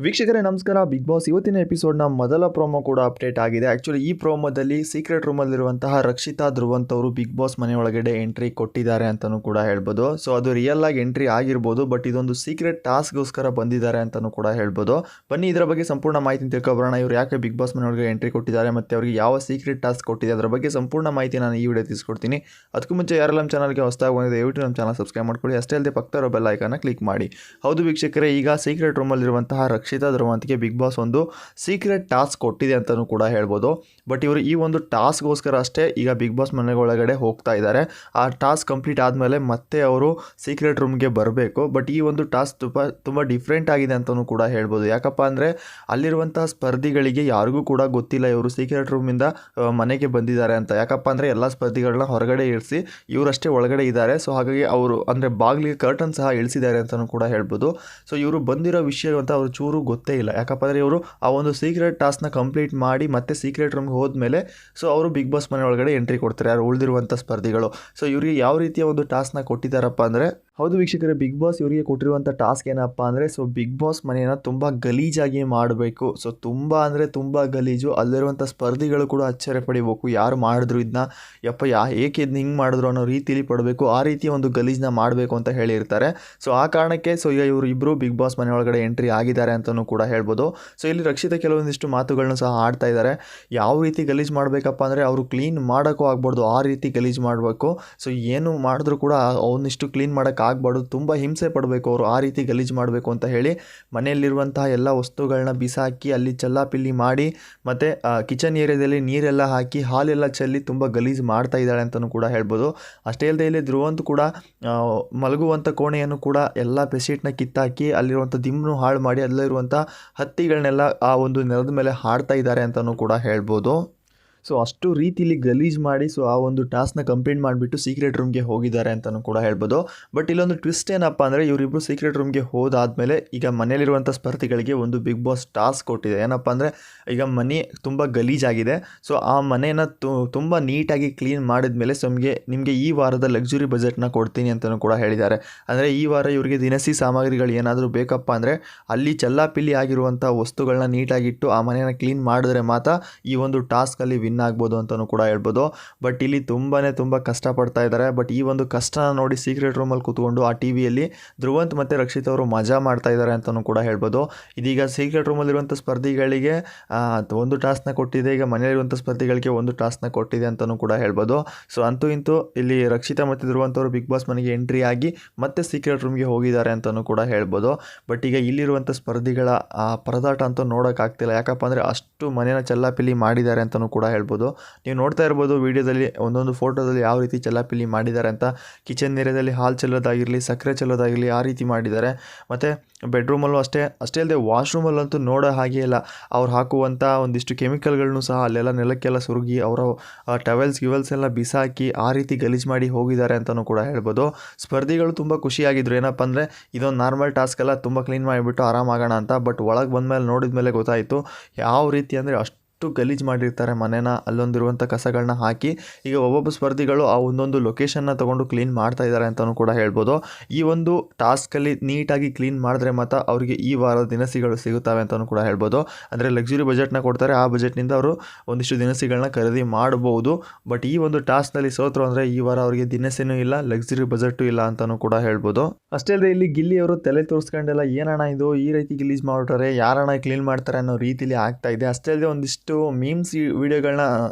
ವೀಕ್ಷಕರೇ ನಮಸ್ಕಾರ. Big boss ಇವತ್ತಿನ ಎಪಿಸೋಡ್ನ ಮೊದಲ ಪ್ರೋಮೋ ಕೂಡ ಅಪ್ಡೇಟ್ ಆಗಿದೆ. ಆ್ಯಕ್ಚುಲಿ ಈ ಪ್ರೋಮೋದಲ್ಲಿ ಸೀಕ್ರೆಟ್ ರೂಮಲ್ಲಿರುವಂತಹ ರಕ್ಷಿತಾ ಧ್ರುವಂತ್ ಅವರು ಬಿಗ್ ಬಾಸ್ ಮನೆಯೊಳಗಡೆ ಎಂಟ್ರಿ ಕೊಟ್ಟಿದ್ದಾರೆ ಅಂತಲೂ ಕೂಡ ಹೇಳ್ಬೋದು. ಸೊ ಅದು ರಿಯಲ್ ಆಗಿ ಎಂಟ್ರಿ ಆಗಿರ್ಬೋದು, ಬಟ್ ಇದೊಂದು ಸೀಕ್ರೆಟ್ ಟಾಸ್ಕ್ಗೋಸ್ಕರ ಬಂದಿದ್ದಾರೆ ಅಂತಲೂ ಕೂಡ ಹೇಳ್ಬೋದು. ಬನ್ನಿ ಇದರ ಬಗ್ಗೆ ಸಂಪೂರ್ಣ ಮಾಹಿತಿ ತಿಳ್ಕೊಬರೋಣ. ಇವರು ಯಾಕೆ ಬಿಗ್ ಬಾಸ್ ಮನೆಯೊಳಗೆ ಎಂಟ್ರಿ ಕೊಟ್ಟಿದ್ದಾರೆ ಮತ್ತು ಅವರಿಗೆ ಯಾವ ಸೀಕ್ರೆಟ್ ಟಾಸ್ಕ್ ಕೊಟ್ಟಿದೆ ಅದರ ಬಗ್ಗೆ ಸಂಪೂರ್ಣ ಮಾಹಿತಿ ನಾನು ಈ ವಿಡಿಯೋ ತಿಳಿಸ್ಕೊಡ್ತೀನಿ. ಅದಕ್ಕೂ ಮುಂಚೆ ಯಾರೆಲ್ಲ ನಮ್ಮ ಚಾನಲ್ಗೆ ಹೊಸದಾಗಿ ಬಂದಿದೆ ದಯವಿಟ್ಟು ನಮ್ಮ ಚಾನಲ್ ಸಬ್ಸ್ಕ್ರೈಬ್ ಮಾಡ್ಕೊಳ್ಳಿ. ಅಷ್ಟೇ ಅಲ್ಲದೆ ಪಕ್ಕದ ಬೆಲ್ ಐಕಾನ್ನ ಕ್ಲಿಕ್ ಮಾಡಿ. ಹೌದು ವೀಕ್ಷಕರೇ, ಈಗ ಸೀಕ್ರೆಟ್ ರೂಮಲ್ಲಿರುವಂತಹ ರಕ್ಷಿತಾ ಧ್ರುವಂತ್ಗೆ ಬಿಗ್ ಬಾಸ್ ಒಂದು ಸೀಕ್ರೆಟ್ ಟಾಸ್ಕ್ ಕೊಟ್ಟಿದೆ ಅಂತಲೂ ಕೂಡ ಹೇಳ್ಬೋದು. ಬಟ್ ಇವರು ಈ ಒಂದು ಟಾಸ್ಕ್ಗೋಸ್ಕರ ಅಷ್ಟೇ ಈಗ ಬಿಗ್ ಬಾಸ್ ಮನೆಯೊಳಗಡೆ ಹೋಗ್ತಾ ಇದ್ದಾರೆ. ಆ ಟಾಸ್ಕ್ ಕಂಪ್ಲೀಟ್ ಆದಮೇಲೆ ಮತ್ತೆ ಅವರು ಸೀಕ್ರೆಟ್ ರೂಮ್ಗೆ ಬರಬೇಕು. ಬಟ್ ಈ ಒಂದು ಟಾಸ್ಕ್ ತುಂಬ ಡಿಫ್ರೆಂಟ್ ಆಗಿದೆ ಅಂತಲೂ ಕೂಡ ಹೇಳ್ಬೋದು. ಯಾಕಪ್ಪ ಅಂದರೆ ಅಲ್ಲಿರುವಂತಹ ಸ್ಪರ್ಧಿಗಳಿಗೆ ಯಾರಿಗೂ ಕೂಡ ಗೊತ್ತಿಲ್ಲ ಇವರು ಸೀಕ್ರೆಟ್ ರೂಮಿಂದ ಮನೆಗೆ ಬಂದಿದ್ದಾರೆ ಅಂತ. ಯಾಕಪ್ಪ ಅಂದರೆ ಎಲ್ಲ ಸ್ಪರ್ಧಿಗಳನ್ನ ಹೊರಗಡೆ ಇಳಿಸಿ ಇವರಷ್ಟೇ ಒಳಗಡೆ ಇದ್ದಾರೆ. ಸೊ ಹಾಗಾಗಿ ಅವರು ಅಂದರೆ ಬಾಗಿಲಿಗೆ ಕರ್ಟನ್ ಸಹ ಇಳಿಸಿದ್ದಾರೆ ಅಂತಲೂ ಕೂಡ ಹೇಳ್ಬೋದು. ಸೊ ಇವರು ಬಂದಿರೋ ವಿಷಯ ಅಂತ ಅವ್ರು ಚೂರು ಗೊತ್ತೇ ಇಲ್ಲ. ಯಾಕಪ್ಪ ಅಂದರೆ ಇವರು ಆ ಒಂದು ಸೀಕ್ರೆಟ್ ಟಾಸ್ಕ್ನ ಕಂಪ್ಲೀಟ್ ಮಾಡಿ ಮತ್ತೆ ಸೀಕ್ರೆಟ್ ರೂಮ್ಗೆ ಹೋದ್ಮೇಲೆ ಸೊ ಅವರು ಬಿಗ್ ಬಾಸ್ ಮನೆ ಒಳಗಡೆ ಎಂಟ್ರಿ ಕೊಡ್ತಾರೆ, ಯಾರು ಉಳಿದಿರುವಂಥ ಸ್ಪರ್ಧಿಗಳು. ಸೊ ಇವರಿಗೆ ಯಾವ ರೀತಿಯ ಒಂದು ಟಾಸ್ಕ್ನ ಕೊಟ್ಟಿದ್ದಾರಪ್ಪ ಅಂದರೆ, ಹೌದು ವೀಕ್ಷಕರೇ, ಬಿಗ್ ಬಾಸ್ ಇವರಿಗೆ ಕೊಟ್ಟಿರುವಂಥ ಟಾಸ್ಕ್ ಏನಪ್ಪ ಅಂದರೆ, ಸೊ ಬಿಗ್ ಬಾಸ್ ಮನೆಯನ್ನು ತುಂಬ ಗಲೀಜಾಗಿ ಮಾಡಬೇಕು. ಸೊ ತುಂಬ ಅಂದರೆ ತುಂಬ ಗಲೀಜು. ಅಲ್ಲಿರುವಂಥ ಸ್ಪರ್ಧಿಗಳು ಕೂಡ ಆಶ್ಚರ್ಯ ಪಡಿಬೇಕು, ಯಾರು ಮಾಡಿದ್ರು ಇದನ್ನ, ಏಕೆ ಇದನ್ನ ಹಿಂಗೆ ಮಾಡಿದ್ರು ಅನ್ನೋ ರೀತಿಯಲ್ಲಿ ಪಡಬೇಕು. ಆ ರೀತಿಯ ಒಂದು ಗಲೀಜನ್ನ ಮಾಡಬೇಕು ಅಂತ ಹೇಳಿರ್ತಾರೆ. ಸೊ ಆ ಕಾರಣಕ್ಕೆ ಸೊ ಈಗ ಇವರು ಇಬ್ಬರು ಬಿಗ್ ಬಾಸ್ ಮನೆ ಒಳಗಡೆ ಎಂಟ್ರಿ ಆಗಿದ್ದಾರೆ ಅಂತಲೂ ಕೂಡ ಹೇಳ್ಬೋದು. ಸೊ ಇಲ್ಲಿ ರಕ್ಷಿತಾ ಕೆಲವೊಂದಿಷ್ಟು ಮಾತುಗಳನ್ನ ಸಹ ಆಡ್ತಾ ಇದ್ದಾರೆ. ಯಾವ ರೀತಿ ಗಲೀಜು ಮಾಡಬೇಕಪ್ಪ ಅಂದರೆ, ಅವರು ಕ್ಲೀನ್ ಮಾಡೋಕ್ಕೂ ಆಗ್ಬಾರ್ದು, ಆ ರೀತಿ ಗಲೀಜು ಮಾಡಬೇಕು. ಸೊ ಏನು ಮಾಡಿದ್ರು ಕೂಡ ಅವನ್ನಿಷ್ಟು ಕ್ಲೀನ್ ಮಾಡೋಕ್ಕೆ ಆಗ್ಬಾರ್ದು, ತುಂಬ ಹಿಂಸೆ ಪಡಬೇಕು ಅವರು, ಆ ರೀತಿ ಗಲೀಜು ಮಾಡಬೇಕು ಅಂತ ಹೇಳಿ ಮನೆಯಲ್ಲಿರುವಂತಹ ಎಲ್ಲ ವಸ್ತುಗಳನ್ನ ಬಿಸಾಕಿ ಅಲ್ಲಿ ಚಲ್ಲಾಪಿಲ್ಲಿ ಮಾಡಿ ಮತ್ತು ಕಿಚನ್ ಏರಿಯಾದಲ್ಲಿ ನೀರೆಲ್ಲ ಹಾಕಿ ಹಾಲೆಲ್ಲ ಚೆಲ್ಲಿ ತುಂಬ ಗಲೀಜು ಮಾಡ್ತಾ ಇದ್ದಾಳೆ ಅಂತಲೂ ಕೂಡ ಹೇಳ್ಬೋದು. ಅಷ್ಟೇ ಅಲ್ಲದೆ ಇಲ್ಲಿ ಧ್ರುವಂತ್ ಕೂಡ ಮಲಗುವಂಥ ಕೋಣೆಯನ್ನು ಕೂಡ ಎಲ್ಲ ಬೆಡ್ಶೀಟ್ನ ಕಿತ್ತಾಕಿ ಅಲ್ಲಿರುವಂಥ ದಿಮ್ಮನ್ನು ಹಾಳು ಮಾಡಿ ಅಲ್ಲಿರುವಂಥ ಹತ್ತಿಗಳನ್ನೆಲ್ಲ ಆ ಒಂದು ನೆಲದ ಮೇಲೆ ಹಾಡ್ತಾ ಇದ್ದಾರೆ ಅಂತಲೂ ಕೂಡ ಹೇಳ್ಬೋದು. ಸೊ ಅಷ್ಟು ರೀತಿಲಿ ಗಲೀಜು ಮಾಡಿ ಸೊ ಆ ಒಂದು ಟಾಸ್ಕ್ನ ಕಂಪ್ಲೀಟ್ ಮಾಡಿಬಿಟ್ಟು ಸೀಕ್ರೆಟ್ ರೂಮ್ಗೆ ಹೋಗಿದ್ದಾರೆ ಅಂತಲೂ ಕೂಡ ಹೇಳ್ಬೋದು. ಬಟ್ ಇಲ್ಲೊಂದು ಟ್ವಿಸ್ಟ್ ಏನಪ್ಪ ಅಂದರೆ, ಇವರಿಬ್ಬರು ಸೀಕ್ರೆಟ್ ರೂಮ್ಗೆ ಹೋದಾದಮೇಲೆ ಈಗ ಮನೆಯಲ್ಲಿರುವಂಥ ಸ್ಪರ್ಧಿಗಳಿಗೆ ಒಂದು ಬಿಗ್ ಬಾಸ್ ಟಾಸ್ಕ್ ಕೊಟ್ಟಿದೆ. ಏನಪ್ಪ ಅಂದರೆ, ಈಗ ಮನೆ ತುಂಬ ಗಲೀಜಾಗಿದೆ. ಸೊ ಆ ಮನೆಯನ್ನು ತುಂಬ ನೀಟಾಗಿ ಕ್ಲೀನ್ ಮಾಡಿದ್ಮೇಲೆ ಸೊ ನಿಮಗೆ ಈ ವಾರದ ಲಕ್ಸುರಿ ಬಜೆಟ್ನ ಕೊಡ್ತೀನಿ ಅಂತಲೂ ಕೂಡ ಹೇಳಿದ್ದಾರೆ. ಅಂದರೆ ಈ ವಾರ ಇವರಿಗೆ ದಿನಸಿ ಸಾಮಗ್ರಿಗಳು ಏನಾದರೂ ಬೇಕಪ್ಪ ಅಂದರೆ ಅಲ್ಲಿ ಚಲ್ಲಾಪಿಲ್ಲಿ ಆಗಿರುವಂಥ ವಸ್ತುಗಳನ್ನ ನೀಟಾಗಿಟ್ಟು ಆ ಮನೆಯನ್ನು ಕ್ಲೀನ್ ಮಾಡಿದ್ರೆ ಮಾತ್ರ ಈ ಒಂದು ಟಾಸ್ಕಲ್ಲಿ ಆಗ್ಬೋದು ಅಂತಲೂ ಕೂಡ ಹೇಳ್ಬೋದು. ಬಟ್ ಇಲ್ಲಿ ತುಂಬ ಕಷ್ಟಪಡ್ತಾ ಇದ್ದಾರೆ. ಬಟ್ ಈ ಒಂದು ಕಷ್ಟನ ನೋಡಿ ಸೀಕ್ರೆಟ್ ರೂಮಲ್ಲಿ ಕೂತ್ಕೊಂಡು ಆ ಟಿವಿಯಲ್ಲಿ ಧ್ರುವಂತ್ ಮತ್ತು ರಕ್ಷಿತ್ ಅವರು ಮಜಾ ಮಾಡ್ತಾ ಇದ್ದಾರೆ ಅಂತಲೂ ಕೂಡ ಹೇಳ್ಬೋದು. ಇದೀಗ ಸೀಕ್ರೆಟ್ ರೂಮಲ್ಲಿರುವಂಥ ಸ್ಪರ್ಧಿಗಳಿಗೆ ಒಂದು ಟಾಸ್ಕ್ನ ಕೊಟ್ಟಿದೆ, ಈಗ ಮನೆಯಲ್ಲಿರುವಂಥ ಸ್ಪರ್ಧಿಗಳಿಗೆ ಒಂದು ಟಾಸ್ಕ್ನ ಕೊಟ್ಟಿದೆ ಅಂತಲೂ ಕೂಡ ಹೇಳ್ಬೋದು. ಸೊ ಅಂತೂ ಇಂತೂ ಇಲ್ಲಿ ರಕ್ಷಿತಾ ಮತ್ತು ಧ್ರುವಂತ್ ಅವರು ಬಿಗ್ ಬಾಸ್ ಮನೆಗೆ ಎಂಟ್ರಿ ಆಗಿ ಮತ್ತೆ ಸೀಕ್ರೆಟ್ ರೂಮ್ಗೆ ಹೋಗಿದ್ದಾರೆ ಅಂತಲೂ ಕೂಡ ಹೇಳ್ಬೋದು. ಬಟ್ ಈಗ ಇಲ್ಲಿರುವಂಥ ಸ್ಪರ್ಧಿಗಳ ಆ ಪರದಾಟ ಅಂತೂ ನೋಡೋಕ್ಕಾಗ್ತಿಲ್ಲ. ಯಾಕಪ್ಪ ಅಂದರೆ ಅಷ್ಟು ಮನೆಯ ಚಲ್ಲಾಪಿಲ್ಲಿ ಮಾಡಿದ್ದಾರೆ ಅಂತಲೂ ಕೂಡ ಹೇಳ್ಬೋದು. ನೀವು ನೋಡ್ತಾ ಇರ್ಬೋದು ವಿಡಿಯೋದಲ್ಲಿ ಒಂದೊಂದು ಫೋಟೋದಲ್ಲಿ ಯಾವ ರೀತಿ ಚಲ್ಲಾಪಿಲ್ಲಿ ಮಾಡಿದ್ದಾರೆ ಅಂತ. ಕಿಚನ್ ಏರಿಯಾದಲ್ಲಿ ಹಾಲು ಚೆಲ್ಲೋದಾಗಿರಲಿ, ಸಕ್ಕರೆ ಚೆಲ್ಲೋದಾಗಿರಲಿ ಆ ರೀತಿ ಮಾಡಿದ್ದಾರೆ. ಮತ್ತು ಬೆಡ್ರೂಮಲ್ಲೂ ಅಷ್ಟೇ ಅಲ್ಲದೆ ವಾಶ್ರೂಮಲ್ಲಂತೂ ನೋಡೋ ಹಾಗೆ ಇಲ್ಲ. ಅವ್ರು ಹಾಕುವಂಥ ಒಂದಿಷ್ಟು ಕೆಮಿಕಲ್ಗಳನ್ನು ಸಹ ಅಲ್ಲೆಲ್ಲ ನೆಲಕ್ಕೆಲ್ಲ ಸುರುಗಿ ಅವರ ಟವೆಲ್ಸ್ ಎಲ್ಲ ಬಿಸಾಕಿ ಆ ರೀತಿ ಗಲೀಜು ಮಾಡಿ ಹೋಗಿದ್ದಾರೆ ಅಂತಲೂ ಕೂಡ ಹೇಳ್ಬೋದು. ಸ್ಪರ್ಧಿಗಳು ತುಂಬ ಖುಷಿಯಾಗಿದ್ರು. ಏನಪ್ಪ ಅಂದರೆ ಇದೊಂದು ನಾರ್ಮಲ್ ಟಾಸ್ಕ್ ಎಲ್ಲ ತುಂಬ ಕ್ಲೀನ್ ಮಾಡಿಬಿಟ್ಟು ಆರಾಮಾಗೋಣ ಅಂತ. ಬಟ್ ಒಳಗೆ ಬಂದಮೇಲೆ ನೋಡಿದ ಮೇಲೆ ಗೊತ್ತಾಯಿತು ಯಾವ ರೀತಿ ಅಂದರೆ ಅಷ್ಟು ಗಲೀಜು ಮಾಡಿರ್ತಾರೆ ಮನೇನ. ಅಲ್ಲೊಂದಿರುವಂಥ ಕಸಗಳನ್ನ ಹಾಕಿ ಈಗ ಒಬ್ಬೊಬ್ಬ ಸ್ಪರ್ಧಿಗಳು ಆ ಒಂದೊಂದು ಲೊಕೇಶನ್ನ ತೊಗೊಂಡು ಕ್ಲೀನ್ ಮಾಡ್ತಾ ಇದ್ದಾರೆ ಅಂತಲೂ ಕೂಡ ಹೇಳ್ಬೋದು. ಈ ಒಂದು ಟಾಸ್ಕಲ್ಲಿ ನೀಟಾಗಿ ಕ್ಲೀನ್ ಮಾಡಿದ್ರೆ ಮಾತ್ರ ಅವರಿಗೆ ಈ ವಾರದ ದಿನಸಿಗಳು ಸಿಗುತ್ತವೆ ಅಂತಲೂ ಕೂಡ ಹೇಳ್ಬೋದು. ಅಂದರೆ ಲಕ್ಸುರಿ ಬಜೆಟ್ನ ಕೊಡ್ತಾರೆ, ಆ ಬಜೆಟ್ನಿಂದ ಅವರು ಒಂದಿಷ್ಟು ದಿನಸಿಗಳನ್ನ ಖರೀದಿ ಮಾಡ್ಬೋದು. ಬಟ್ ಈ ಒಂದು ಟಾಸ್ಕ್ನಲ್ಲಿ ಸೋತರು ಅಂದರೆ ಈ ವಾರ ಅವರಿಗೆ ದಿನಸಿನೂ ಇಲ್ಲ, ಲಕ್ಸುರಿ ಬಜೆಟು ಇಲ್ಲ ಅಂತಲೂ ಕೂಡ ಹೇಳ್ಬೋದು. ಅಷ್ಟೇ ಅಲ್ಲದೆ ಇಲ್ಲಿ ಗಿಲ್ಲಿ ಅವರು ತಲೆ ತೋರಿಸ್ಕೊಂಡೆಲ್ಲ ಏನಣ್ಣ ಇದು ಈ ರೀತಿ ಗಲೀಜು ಮಾಡ್ಬಿಟ್ರೆ ಯಾರಣ್ಣ ಕ್ಲೀನ್ ಮಾಡ್ತಾರೆ ಅನ್ನೋ ರೀತಿಲಿ ಆಗ್ತಾ ಇದೆ. ಅಷ್ಟೇ ಅಲ್ಲದೆ ಒಂದಿಷ್ಟು ಮೀಮ್ಸ್ ವಿಡಿಯೋಗಳನ್ನ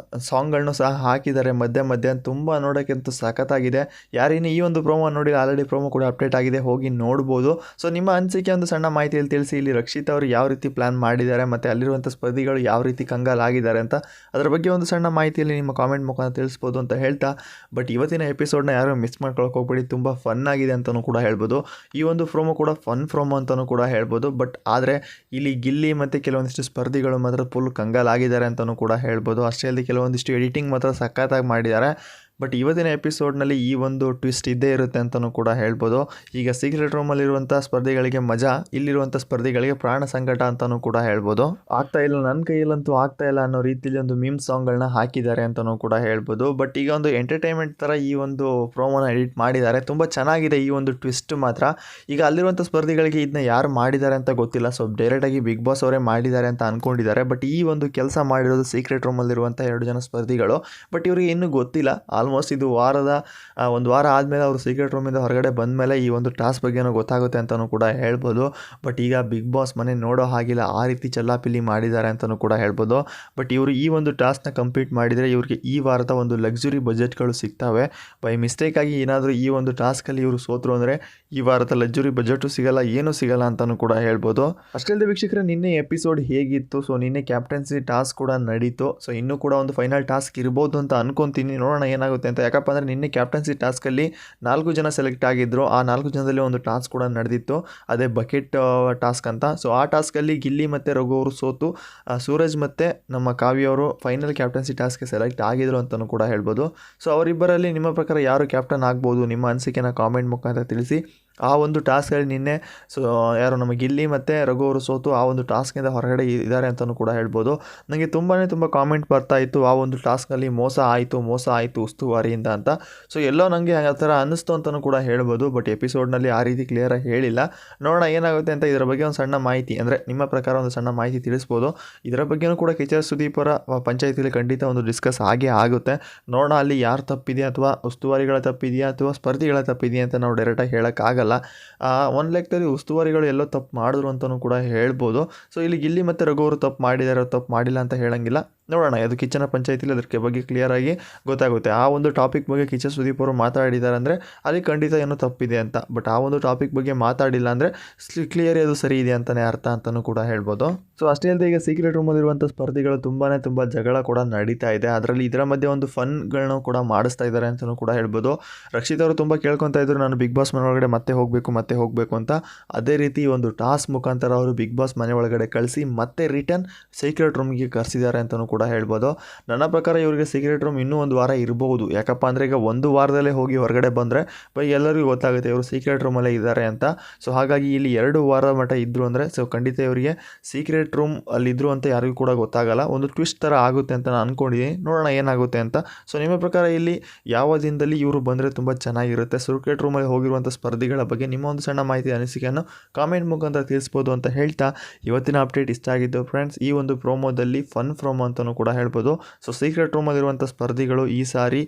ಸಾಂಗ್ಗಳನ್ನೂ ಸಹ ಹಾಕಿದ್ದಾರೆ ಮಧ್ಯೆ ತುಂಬ ನೋಡೋಕ್ಕಂತೂ ಸಖತ್ತಾಗಿದೆ. ಯಾರೇನು ಈ ಒಂದು ಪ್ರೋಮೋ ನೋಡಿ ಆಲ್ರೆಡಿ ಪ್ರೋಮೋ ಕೂಡ ಅಪ್ಡೇಟ್ ಆಗಿದೆ, ಹೋಗಿ ನೋಡ್ಬೋದು. ಸೊ ನಿಮ್ಮ ಅನಿಸಿಕೆ ಒಂದು ಸಣ್ಣ ಮಾಹಿತಿಯಲ್ಲಿ ತಿಳಿಸಿ. ಇಲ್ಲಿ ರಕ್ಷಿತ್ ಅವರು ಯಾವ ರೀತಿ ಪ್ಲ್ಯಾನ್ ಮಾಡಿದ್ದಾರೆ ಮತ್ತು ಅಲ್ಲಿರುವಂಥ ಸ್ಪರ್ಧಿಗಳು ಯಾವ ರೀತಿ ಕಂಗಾಲಾಗಿದ್ದಾರೆ ಅಂತ ಅದರ ಬಗ್ಗೆ ಒಂದು ಸಣ್ಣ ಮಾಹಿತಿಯಲ್ಲಿ ನಿಮ್ಮ ಕಾಮೆಂಟ್ ಮುಖಾಂತರ ತಿಳಿಸ್ಬೋದು ಅಂತ ಹೇಳ್ತಾ, ಬಟ್ ಇವತ್ತಿನ ಎಪಿಸೋಡ್ನ ಯಾರು ಮಿಸ್ ಮಾಡ್ಕೊಳಕ್ಕೆ ಹೋಗ್ಬೇಡಿ, ತುಂಬ ಫನ್ ಆಗಿದೆ ಅಂತಲೂ ಕೂಡ ಹೇಳ್ಬೋದು. ಈ ಒಂದು ಪ್ರೋಮೋ ಕೂಡ ಫನ್ ಪ್ರೋಮೋ ಅಂತಲೂ ಕೂಡ ಹೇಳ್ಬೋದು. ಬಟ್ ಆದರೆ ಇಲ್ಲಿ ಗಿಲ್ಲಿ ಮತ್ತು ಕೆಲವೊಂದಿಷ್ಟು ಸ್ಪರ್ಧಿಗಳು ಮಾತ್ರ ಫುಲ್ ಕಂಗಾಲಾಗಿದ್ದಾರೆ ಅಂತಲೂ ಕೂಡ ಹೇಳ್ಬೋದು. ಅಷ್ಟೇ ಅಲ್ಲದೆ ಕೆಲವೊಂದಿಷ್ಟು ಎಡಿಟಿಂಗ್ ಮಾತ್ರ ಸಖತ್ತಾಗಿ ಮಾಡಿದ್ದಾರೆ. ಬಟ್ ಇವತ್ತಿನ ಎಪಿಸೋಡ್ನಲ್ಲಿ ಈ ಒಂದು ಟ್ವಿಸ್ಟ್ ಇದ್ದೇ ಇರುತ್ತೆ ಅಂತಲೂ ಕೂಡ ಹೇಳ್ಬೋದು. ಈಗ ಸೀಕ್ರೆಟ್ ರೂಮಲ್ಲಿರುವಂಥ ಸ್ಪರ್ಧಿಗಳಿಗೆ ಮಜಾ, ಇಲ್ಲಿರುವಂಥ ಸ್ಪರ್ಧಿಗಳಿಗೆ ಪ್ರಾಣ ಸಂಕಟ ಅಂತಲೂ ಕೂಡ ಹೇಳ್ಬೋದು. ಆಗ್ತಾ ಇಲ್ಲ, ನನ್ನ ಕೈಯಲ್ಲಂತೂ ಆಗ್ತಾ ಇಲ್ಲ ಅನ್ನೋ ರೀತಿಯಲ್ಲಿ ಒಂದು ಮೀಮ್ ಸಾಂಗ್ಗಳನ್ನ ಹಾಕಿದ್ದಾರೆ ಅಂತಲೂ ಕೂಡ ಹೇಳ್ಬೋದು. ಬಟ್ ಈಗ ಒಂದು ಎಂಟರ್ಟೈನ್ಮೆಂಟ್ ಥರ ಈ ಒಂದು ಪ್ರೋಮೋನ ಎಡಿಟ್ ಮಾಡಿದ್ದಾರೆ. ತುಂಬ ಚೆನ್ನಾಗಿದೆ ಈ ಒಂದು ಟ್ವಿಸ್ಟ್ ಮಾತ್ರ. ಈಗ ಅಲ್ಲಿರುವಂಥ ಸ್ಪರ್ಧಿಗಳಿಗೆ ಇದನ್ನ ಯಾರು ಮಾಡಿದ್ದಾರೆ ಅಂತ ಗೊತ್ತಿಲ್ಲ. ಸೊ ಡೈರೆಕ್ಟಾಗಿ ಬಿಗ್ ಬಾಸ್ ಅವರೇ ಮಾಡಿದ್ದಾರೆ ಅಂತ ಅಂದ್ಕೊಂಡಿದ್ದಾರೆ. ಬಟ್ ಈ ಒಂದು ಕೆಲಸ ಮಾಡಿರೋದು ಸೀಕ್ರೆಟ್ ರೂಮಲ್ಲಿರುವಂಥ 2 ಜನ ಸ್ಪರ್ಧಿಗಳು. ಬಟ್ ಇವರಿಗೆ ಇನ್ನೂ ಗೊತ್ತಿಲ್ಲ. ಆಲ್ಮೋಸ್ಟ್ ಇದು ಒಂದು ವಾರ ಆದಮೇಲೆ ಅವರು ಸೀಕ್ರೆಟ್ ರೂಮಿಂದ ಹೊರಗಡೆ ಬಂದ ಮೇಲೆ ಈ ಒಂದು ಟಾಸ್ಕ್ ಬಗ್ಗೆನೂ ಗೊತ್ತಾಗುತ್ತೆ ಅಂತಲೂ ಕೂಡ ಹೇಳ್ಬೋದು. ಬಟ್ ಈಗ ಬಿಗ್ ಬಾಸ್ ಮನೆ ನೋಡೋ ಹಾಗಿಲ್ಲ, ಆ ರೀತಿ ಚಲ್ಲಾಪಿಲ್ಲಿ ಮಾಡಿದ್ದಾರೆ ಅಂತಲೂ ಕೂಡ ಹೇಳ್ಬೋದು. ಬಟ್ ಇವರು ಈ ಒಂದು ಟಾಸ್ಕ್ನ ಕಂಪ್ಲೀಟ್ ಮಾಡಿದರೆ ಇವ್ರಿಗೆ ಈ ವಾರದ ಒಂದು ಲಕ್ಸುರಿ ಬಜೆಟ್ಗಳು ಸಿಗ್ತವೆ. ಬೈ ಮಿಸ್ಟೇಕಾಗಿ ಏನಾದರೂ ಈ ಒಂದು ಟಾಸ್ಕಲ್ಲಿ ಇವರು ಸೋತರು ಅಂದರೆ ಈ ವಾರದ ಲಕ್ಸುರಿ ಬಜೆಟು ಸಿಗಲ್ಲ, ಏನೂ ಸಿಗಲ್ಲ ಅಂತಲೂ ಕೂಡ ಹೇಳ್ಬೋದು. ಅಷ್ಟೇ ಅಲ್ಲದೆ ವೀಕ್ಷಕರೇ, ನಿನ್ನೆ ಎಪಿಸೋಡ್ ಹೇಗಿತ್ತು? ಸೊ ನಿನ್ನೆ ಕ್ಯಾಪ್ಟನ್ಸಿ ಟಾಸ್ಕ್ ಕೂಡ ನಡೀತು. ಸೊ ಇನ್ನೂ ಕೂಡ ಒಂದು ಫೈನಲ್ ಟಾಸ್ಕ್ ಇರ್ಬೋದು ಅಂತ ಅನ್ಕೊತೀನಿ. ನೋಡೋಣ ಏನಾಗುತ್ತೆ ಅಂತ. ಯಾಕಪ್ಪ ಅಂದರೆ ನಿನ್ನೆ ಕ್ಯಾಪ್ಟನ್ಸಿ ಟಾಸ್ಕಲ್ಲಿ 4 ಜನ ಸೆಲೆಕ್ಟ್ ಆಗಿದ್ದರು. ಆ 4 ಜನದಲ್ಲಿ ಒಂದು ಟಾಸ್ಕ್ ಕೂಡ ನಡೆದಿತ್ತು, ಅದೇ ಬಕೆಟ್ ಟಾಸ್ಕ್ ಅಂತ. ಸೊ ಆ ಟಾಸ್ಕಲ್ಲಿ ಗಿಲ್ಲಿ ಮತ್ತು ರಘು ಅವರು ಸೋತು ಸೂರಜ್ ಮತ್ತು ನಮ್ಮ ಕಾವ್ಯ ಅವರು ಫೈನಲ್ ಕ್ಯಾಪ್ಟನ್ಸಿ ಟಾಸ್ಕ್ಗೆ ಸೆಲೆಕ್ಟ್ ಆಗಿದ್ರು ಅಂತಲೂ ಕೂಡ ಹೇಳ್ಬೋದು. ಸೊ ಅವರಿಬ್ಬರಲ್ಲಿ ನಿಮ್ಮ ಪ್ರಕಾರ ಯಾರು ಕ್ಯಾಪ್ಟನ್ ಆಗ್ಬೋದು? ನಿಮ್ಮ ಅನಿಸಿಕೆನ ಕಾಮೆಂಟ್ ಮುಖಾಂತರ ತಿಳಿಸಿ. ಆ ಒಂದು ಟಾಸ್ಕಲ್ಲಿ ನಿನ್ನೆ ಯಾರು ನಮ್ಮ ಗಿಲ್ಲಿ ಮತ್ತು ರಘು ಅವರು ಸೋತು ಆ ಒಂದು ಟಾಸ್ಕಿಂದ ಹೊರಗಡೆ ಇದ್ದಾರೆ ಅಂತಲೂ ಕೂಡ ಹೇಳ್ಬೋದು. ನನಗೆ ತುಂಬ ಕಾಮೆಂಟ್ ಬರ್ತಾ ಇತ್ತು, ಆ ಒಂದು ಟಾಸ್ಕ್ನಲ್ಲಿ ಮೋಸ ಆಯಿತು ಉಸ್ತುವಾರಿಯಿಂದ ಅಂತ. ಸೊ ಎಲ್ಲೋ ನನಗೆ ಆ ಥರ ಅನ್ನಿಸ್ತು ಅಂತಲೂ ಕೂಡ ಹೇಳ್ಬೋದು. ಬಟ್ ಎಪಿಸೋಡ್ನಲ್ಲಿ ಆ ರೀತಿ ಕ್ಲಿಯರಾಗಿ ಹೇಳಿಲ್ಲ. ನೋಡೋಣ ಏನಾಗುತ್ತೆ ಅಂತ. ಇದರ ಬಗ್ಗೆ ಒಂದು ಸಣ್ಣ ಮಾಹಿತಿ, ಅಂದರೆ ನಿಮ್ಮ ಪ್ರಕಾರ ಒಂದು ಸಣ್ಣ ಮಾಹಿತಿ ತಿಳಿಸ್ಬೋದು. ಇದರ ಬಗ್ಗೆಯೂ ಕೂಡ ಕಿಚ್ಚ ಸುದೀಪ್ ಅವರ ಪಂಚಾಯತಿಯಲ್ಲಿ ಖಂಡಿತ ಒಂದು ಡಿಸ್ಕಸ್ ಆಗುತ್ತೆ. ನೋಡೋಣ ಅಲ್ಲಿ ಯಾರು ತಪ್ಪಿದೆಯಾ, ಅಥವಾ ಉಸ್ತುವಾರಿಗಳ ತಪ್ಪಿದೆಯಾ, ಅಥವಾ ಸ್ಪರ್ಧಿಗಳ ತಪ್ಪಿದೆಯಾ ಅಂತ ನಾವು ಡೈರೆಕ್ಟಾಗಿ ಹೇಳೋಕ್ಕಾಗಲ್ಲ. ಒಂದು ಲೆಕ್ಕದಲ್ಲಿ ಉಸ್ತುವಾರಿಗಳು ಎಲ್ಲೋ ತಪ್ಪು ಮಾಡಿದ್ರು ಅಂತಲೂ ಕೂಡ ಹೇಳ್ಬೋದು. ಸೊ ಇಲ್ಲಿ ಗಿಲ್ಲಿ ಮತ್ತು ರಘು ಅವರು ತಪ್ಪು ಮಾಡಿದ್ದಾರೆ, ತಪ್ಪು ಮಾಡಿಲ್ಲ ಅಂತ ಹೇಳಂಗಿಲ್ಲ. ನೋಡೋಣ, ಅದು ಕಿಚ್ಚನ ಪಂಚಾಯತಿಲಿ ಅದಕ್ಕೆ ಬಗ್ಗೆ ಕ್ಲಿಯರಾಗಿ ಗೊತ್ತಾಗುತ್ತೆ. ಆ ಒಂದು ಟಾಪಿಕ್ ಬಗ್ಗೆ ಕಿಚ್ಚ ಸುದೀಪ್ ಅವರು ಮಾತಾಡಿದ್ದಾರೆ ಅಂದರೆ ಅಲ್ಲಿ ಖಂಡಿತ ಏನೋ ತಪ್ಪಿದೆ ಅಂತ. ಬಟ್ ಆ ಒಂದು ಟಾಪಿಕ್ ಬಗ್ಗೆ ಮಾತಾಡಿಲ್ಲ ಅಂದರೆ ಕ್ಲಿಯರಿ ಅದು ಸರಿ ಇದೆ ಅಂತಲೇ ಅರ್ಥ ಅಂತಲೂ ಕೂಡ ಹೇಳ್ಬೋದು. ಸೊ ಅಷ್ಟೇ ಅಲ್ಲದೆ ಈಗ ಸೀಕ್ರೆಟ್ ರೂಮಲ್ಲಿರುವಂಥ ಸ್ಪರ್ಧಿಗಳು ತುಂಬ ಜಗಳ ಕೂಡ ನಡೀತಾ ಇದೆ. ಅದರಲ್ಲಿ ಇದರ ಮಧ್ಯೆ ಒಂದು ಫನ್ಗಳನ್ನು ಕೂಡ ಮಾಡಿಸ್ತಾ ಇದ್ದಾರೆ ಅಂತಲೂ ಕೂಡ ಹೇಳ್ಬೋದು. ರಕ್ಷಿತ್ ಅವರು ತುಂಬ ಕೇಳ್ಕೊತಾ ಇದ್ರು, ನಾನು ಬಿಗ್ ಬಾಸ್ ಮನೆ ಒಳಗಡೆ ಮತ್ತೆ ಹೋಗಬೇಕು ಅಂತ. ಅದೇ ರೀತಿ ಒಂದು ಟಾಸ್ಕ್ ಮುಖಾಂತರ ಅವರು ಬಿಗ್ ಬಾಸ್ ಮನೆ ಒಳಗಡೆ ಕಳಿಸಿ ಮತ್ತೆ ರಿಟರ್ನ್ ಸೀಕ್ರೆಟ್ ರೂಮ್ಗೆ ಕರೆಸಿದ್ದಾರೆ ಅಂತಲೂ ಕೂಡ ಹೇಳ್ಬೋದು. ನನ್ನ ಪ್ರಕಾರ ಇವರಿಗೆ ಸೀಕ್ರೆಟ್ ರೂಮ್ ಇನ್ನೂ ಒಂದು ವಾರ ಇರಬಹುದು. ಯಾಕಪ್ಪ ಅಂದರೆ ಈಗ ಒಂದು ವಾರದಲ್ಲೇ ಹೋಗಿ ಹೊರಗಡೆ ಬಂದರೆ ಎಲ್ಲರಿಗೂ ಗೊತ್ತಾಗುತ್ತೆ ಇವರು ಸೀಕ್ರೆಟ್ ರೂಮಲ್ಲೇ ಇದ್ದಾರೆ ಅಂತ. ಸೊ ಹಾಗಾಗಿ ಇಲ್ಲಿ 2 ವಾರ ಮಟ್ಟ ಇದ್ದರು ಅಂದರೆ ಸೊ ಖಂಡಿತ ಇವರಿಗೆ ಸೀಕ್ರೆಟ್ ರೂಮ್ ಅಲ್ಲಿದ್ದರು ಅಂತ ಯಾರಿಗೂ ಕೂಡ ಗೊತ್ತಾಗಲ್ಲ. ಒಂದು ಟ್ವಿಸ್ಟ್ ಥರ ಆಗುತ್ತೆ ಅಂತ ನಾನು ಅಂದ್ಕೊಂಡಿದ್ದೀನಿ. ನೋಡೋಣ ಏನಾಗುತ್ತೆ ಅಂತ. ಸೊ ನಿಮ್ಮ ಪ್ರಕಾರ ಇಲ್ಲಿ ಯಾವ ದಿನದಲ್ಲಿ ಇವರು ಬಂದರೆ ತುಂಬ ಚೆನ್ನಾಗಿರುತ್ತೆ? ಸೀಕ್ರೆಟ್ ರೂಮಲ್ಲಿ ಹೋಗಿರುವಂಥ ಸ್ಪರ್ಧಿಗಳ ಬಗ್ಗೆ ನಿಮ್ಮ ಒಂದು ಸಣ್ಣ ಮಾಹಿತಿ ಅನಿಸಿಕೆಯನ್ನು ಕಾಮೆಂಟ್ ಮುಖಾಂತರ ತಿಳಿಸ್ಬೋದು ಅಂತ ಹೇಳ್ತಾ ಇವತ್ತಿನ ಅಪ್ಡೇಟ್ ಇಷ್ಟ ಆಗಿದ್ದು ಫ್ರೆಂಡ್ಸ್. ಈ ಒಂದು ಪ್ರೋಮೋದಲ್ಲಿ ಫನ್ ಪ್ರೋಮೋ ಅಂತಲೂ ಕೂಡ ಹೇಳ್ಬೋದು. ಸೊ ಸೀಕ್ರೆಟ್ ರೂಮಲ್ಲಿರುವಂಥ ಸ್ಪರ್ಧಿಗಳು ಈ ಸಾರಿ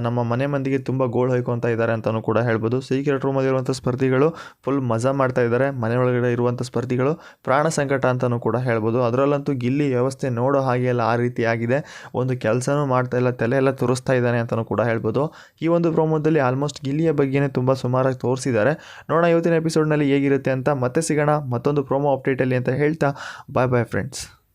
ನಮ್ಮ ಮನೆ ಮಂದಿಗೆ ತುಂಬ ಗೋಳು ಹೊಯ್ಕೊತಾ ಇದ್ದಾರೆ ಅಂತಲೂ ಕೂಡ ಹೇಳ್ಬೋದು. ಸೀಕ್ರೆಟ್ ರೂಮಲ್ಲಿರುವಂಥ ಸ್ಪರ್ಧಿಗಳು ಫುಲ್ ಮಜಾ ಮಾಡ್ತಾ ಇದ್ದಾರೆ. ಮನೆ ಒಳಗಡೆ ಇರುವಂಥ ಸ್ಪರ್ಧಿಗಳು ಪ್ರಾಣ ಸಂಕಟ ಅಂತಲೂ ಕೂಡ ಹೇಳ್ಬೋದು. ಅದರಲ್ಲಂತೂ ಗಿಲ್ಲಿ ವ್ಯವಸ್ಥೆ ನೋಡೋ ಹಾಗೆ ಎಲ್ಲ ಆ ರೀತಿ ಆಗಿದೆ. ಒಂದು ಕೆಲಸನೂ ಮಾಡ್ತಾ ಇಲ್ಲ, ತಲೆ ಎಲ್ಲ ತುರಿಸ್ತಾ ಇದ್ದಾನೆ ಅಂತಲೂ ಕೂಡ ಹೇಳ್ಬೋದು. ಈ ಒಂದು ಪ್ರೋಮೋದಲ್ಲಿ ಆಲ್ಮೋಸ್ಟ್ ಗಿಲ್ಲಿಯ ಬಗ್ಗೆನೇ ತುಂಬ ಸುಮಾರಾಗಿ ತೋರಿಸಿದ್ದಾರೆ. ನೋಡೋಣ ಇವತ್ತಿನ ಎಪಿಸೋಡ್ನಲ್ಲಿ ಹೇಗಿರುತ್ತೆ ಅಂತ. ಮತ್ತೆ ಸಿಗೋಣ ಮತ್ತೊಂದು ಪ್ರೋಮೋ ಅಪ್ಡೇಟಲ್ಲಿ ಅಂತ ಹೇಳ್ತಾ ಬಾಯ್ ಫ್ರೆಂಡ್ಸ್.